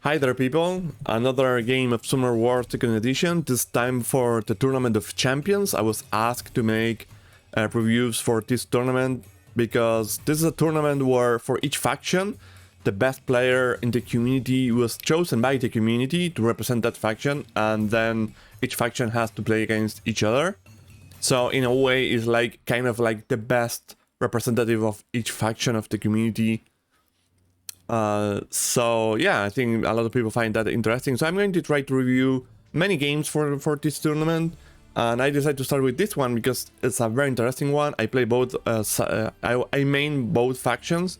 Hi there people, another game of Summer Wars 2nd edition, this time for the Tournament of Champions. I was asked to make reviews for this tournament because this is a tournament where for each faction, the best player in the community was chosen by the community to represent that faction, and then each faction has to play against each other. So in a way it's like kind of like the best representative of each faction of the community. So yeah, I think a lot of people find that interesting. So I'm going to try to review many games for this tournament, and I decided to start with this one because it's a very interesting one. I play both, I main both factions,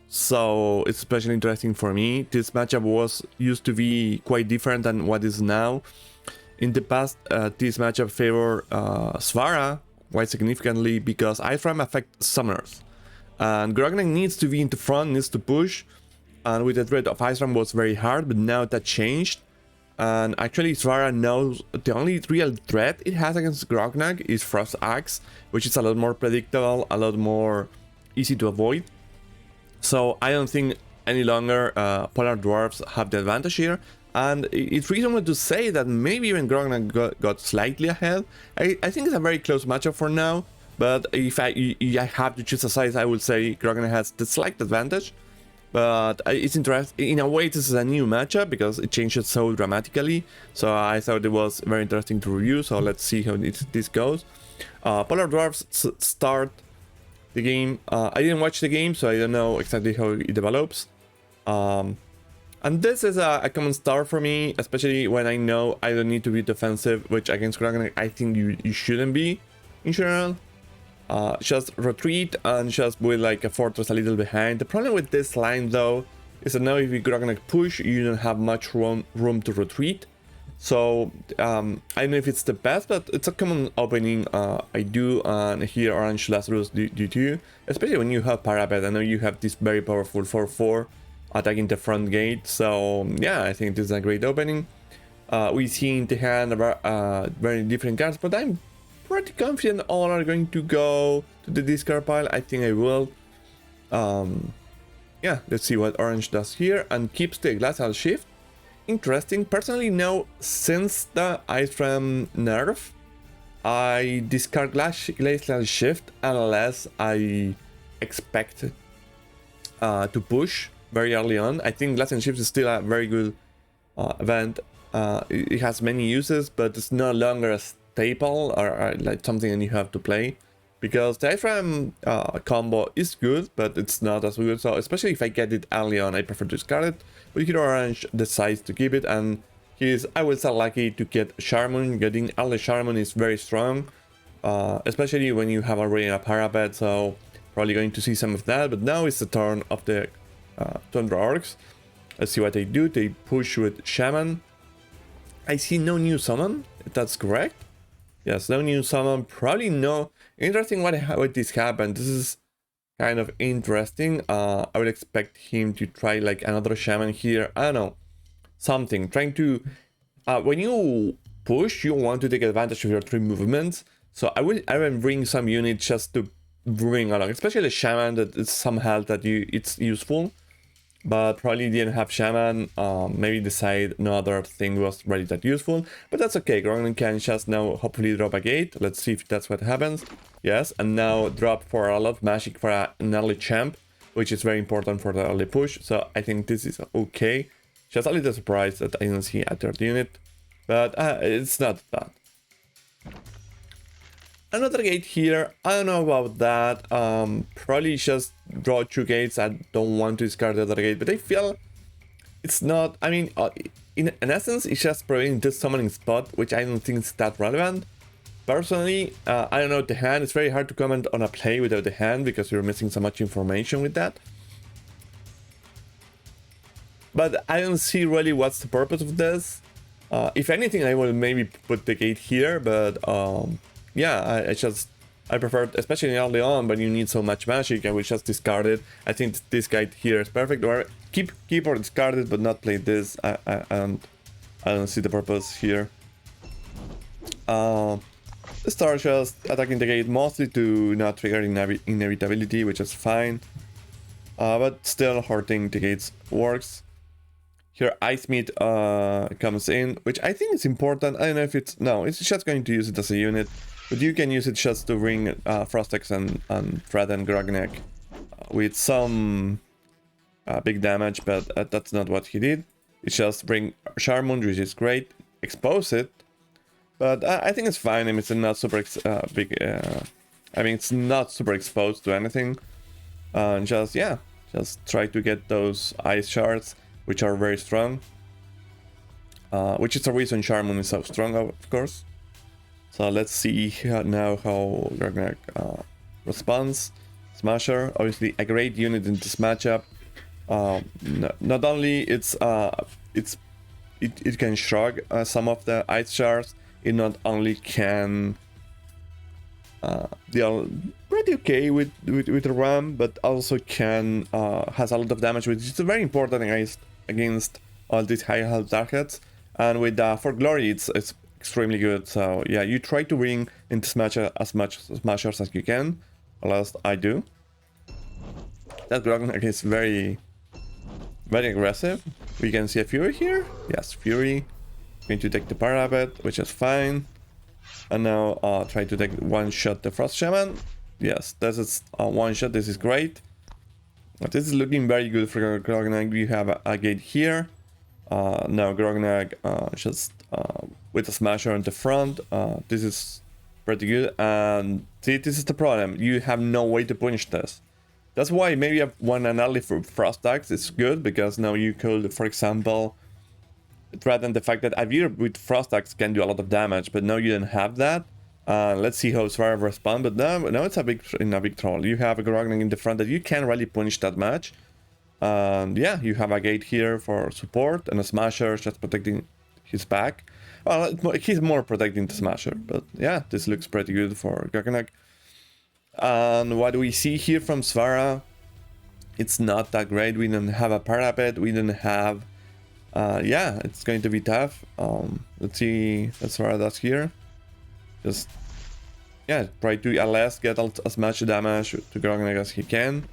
so it's especially interesting for me. This matchup used to be quite different than what is now. In the past, this matchup favored Svara quite significantly because Ifram affects summoners, and Grognak needs to be in the front, needs to push. And with the threat of Iceram was very hard, but now that changed. And actually Svara knows the only real threat it has against Grognak is Frost Axe, which is a lot more predictable, a lot more easy to avoid. So I don't think any longer Polar Dwarves have the advantage here. And it's reasonable to say that maybe even Grognak got slightly ahead. I think it's a very close matchup for now, but if I have to choose a side, I would say Grognak has the slight advantage. But it's interesting, in a way this is a new matchup because it changes so dramatically, so I thought it was very interesting to review, so let's see how this goes. Polar Dwarves start the game. I didn't watch the game, so I don't know exactly how it develops. And this is a common start for me, especially when I know I don't need to be defensive, which against Grognak I think you shouldn't be in general. Just retreat and just build like a fortress a little behind. The problem with this line though is that now if you Grognak push, you don't have much room to retreat. So I don't know if it's the best, but it's a common opening I do, and here Orange Lazarus do too, especially when you have Parapet. I know you have this very powerful 4/4 attacking the front gate, so yeah, I think this is a great opening. We see in the hand very different cards, but I'm pretty confident all are going to go to the discard pile. I think I will. Yeah, let's see what Orange does here, and keeps the Glacial Shift. Interesting. Personally, no, since the Ifram nerf, I discard Glacial Shift unless I expect to push very early on. I think Glacial Shift is still a very good event. It has many uses, but it's no longer a staple or like something that you have to play, because the Ifram combo is good, but it's not as good. So especially if I get it early on, I prefer to discard it. But here Orange decides to keep it, and he's, I would say, lucky to get Sharmun. Getting early Sharmun is very strong, especially when you have already a Parapet, so probably going to see some of that. But now it's the turn of the Tundra orcs. Let's see what they do. They push with Shaman. I see no new summon, if that's correct. Yes, no new summon, probably no. Interesting what this happened. This is kind of interesting. I would expect him to try like another Shaman here. I don't know, something. Trying to, when you push, you want to take advantage of your 3 movements. So I will bring some units just to bring along, especially the Shaman, that is some health that it's useful. But probably didn't have Shaman, maybe decide no other thing was really that useful, but that's okay. Grognak can just now hopefully drop a gate. Let's see if that's what happens. Yes, and now drop for a lot of magic for an early champ, which is very important for the early push, so I think this is okay. Just a little surprised that I didn't see a third unit, but it's not bad. Another gate here, I don't know about that. Probably just draw 2 gates. I don't want to discard the other gate, but I feel it's not, I mean, in essence, it's just providing this summoning spot, which I don't think is that relevant. Personally, I don't know the hand. It's very hard to comment on a play without the hand because you're missing so much information with that. But I don't see really what's the purpose of this. If anything, I will maybe put the gate here, but yeah, I prefer, especially early on when you need so much magic, I will just discard it. I think this guy here is perfect, or keep or discard it, but not play this. I don't see the purpose here. Start just attacking the gate mostly to not trigger inevitability, which is fine. But still hurting the gate's works. Here Ice Meat comes in, which I think is important. I don't know if it's... No, it's just going to use it as a unit. But you can use it just to ring Frostex and threaten Grognak with some big damage, but that's not what he did. It's just bring Sharmund, which is great, expose it, but I think it's fine. I mean, it's not super big. I mean, it's not super exposed to anything. Just try to get those ice shards, which are very strong. Which is the reason Sharmund is so strong, of course. So let's see now how Grognak responds. Smasher, obviously a great unit in this matchup. Not only it can shrug some of the ice shards, it not only can deal pretty okay with the ram, but also can has a lot of damage, which is very important against all these high health targets. And with For Glory, it's extremely good. So yeah, you try to bring into Smasher as much Smashers as you can. At least I do. That Grognak is very aggressive. We can see a Fury here. Yes, Fury. Going to take the Parapet, which is fine. And now try to take one shot the Frost Shaman. Yes, this is one shot. This is great. But this is looking very good for Grognak. We have a gate here. Now Grognak just with a Smasher on the front. This is pretty good. And see, this is the problem. You have no way to punish this. That's why maybe you have one early for Frost Axe. It's good because now you could, for example, threaten the fact that Avir with Frost Axe can do a lot of damage, but now you don't have that. Let's see how Svara responds, but now it's in a big trouble. You have a Grognak in the front that you can't really punish that much. And yeah, you have a gate here for support and a Smasher just protecting his back. Well, he's more protecting the Smasher, but yeah, this looks pretty good for Grognak. And what we see here from Svara, it's not that great. We don't have a Parapet, we don't have... yeah, it's going to be tough. Let's see what Svara does here. Just, yeah, try to at least get as much damage to Grognak as he can.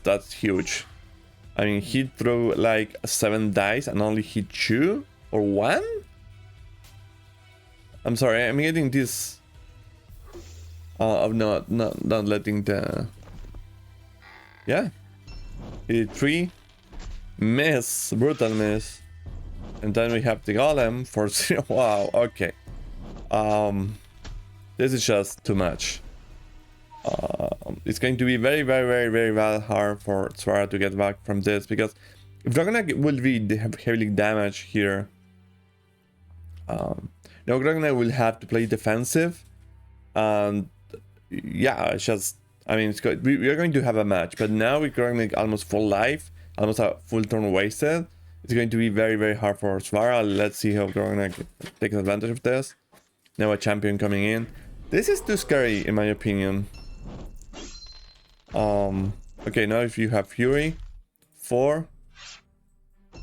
That's huge. I mean, he threw like 7 dice and only hit 2 or 1? I'm sorry, I'm getting this of not letting the... Yeah. He did 3. Miss, brutal miss. And then we have the golem for 0. Wow, okay. This is just too much. It's going to be very hard for Svara to get back from this, because if Grognak will be heavily damaged here, now Grognak will have to play defensive, and yeah, it's just, I mean, we are going to have a match, but now with Grognak almost full life, almost a full turn wasted, it's going to be very hard for Svara. Let's see how Grognak takes advantage of this. Now a champion coming in. This is too scary in my opinion. Okay, now if you have Fury 4,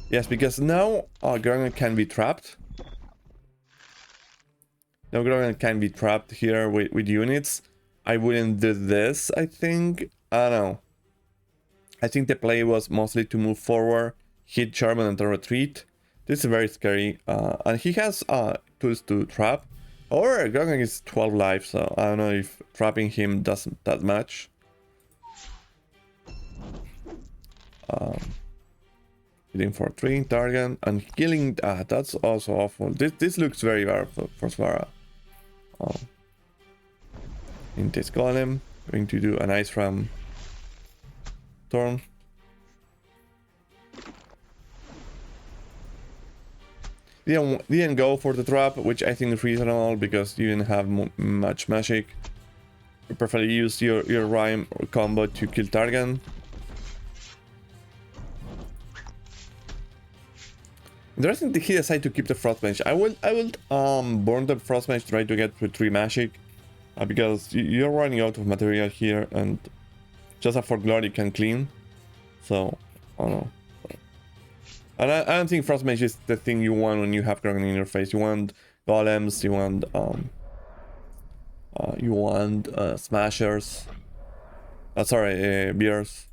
yes, because now Grognak can be trapped. Now Grognak can be trapped here with units. I wouldn't do this, I think. I don't know. I think the play was mostly to move forward, hit Charman and then retreat. This is very scary. And he has tools to trap. Or Grognak is 12 life, so I don't know if trapping him does that much. Hitting for 3 target and killing. That's also awful. This looks very bad for Svara. In this golem, going to do a nice ram turn. Didn't go for the trap, which I think is reasonable because you didn't have much magic. You prefer use your rhyme or combo to kill target. Interesting that he decided to keep the Frostbench. I will burn the Frostbench, try to get to 3 magic, because you're running out of material here, and just a For Glory can clean. So I don't know. And I don't think Frostbench is the thing you want when you have Grognak in your face. You want golems, you want You want smashers. Sorry, beers.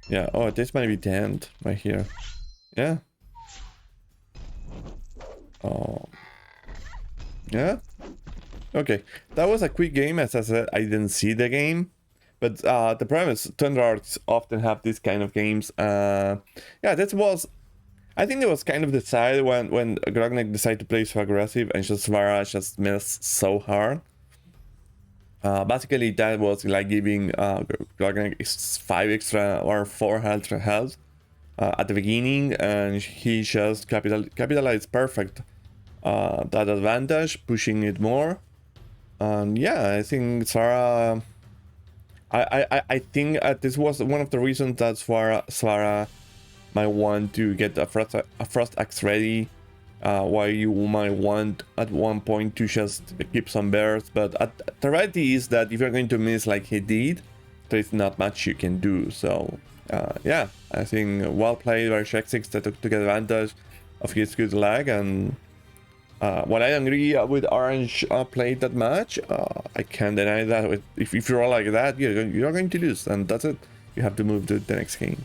Yeah, oh, this might be the end right here. Yeah. Oh. Yeah. Okay, that was a quick game. As I said, I didn't see the game. But the problem is, Tundra orcs often have these kind of games. Yeah, that was... I think it was kind of decided when Grognak decided to play so aggressive and just Svara just missed so hard. Basically, that was like giving Grognak 5 extra or 4 health at the beginning, and he just capitalized perfect that advantage, pushing it more. And yeah, I think Svara... I think this was one of the reasons that Svara might want to get a frost axe ready, while you might want at one point to just keep some bears. But the reality is that if you're going to miss like he did, there's not much you can do. So yeah, I think well played by Jexix to take advantage of his good lag. And while I agree with Orange play that match, I can't deny that if you roll like that, you're going to lose, and that's it. You have to move to the next game.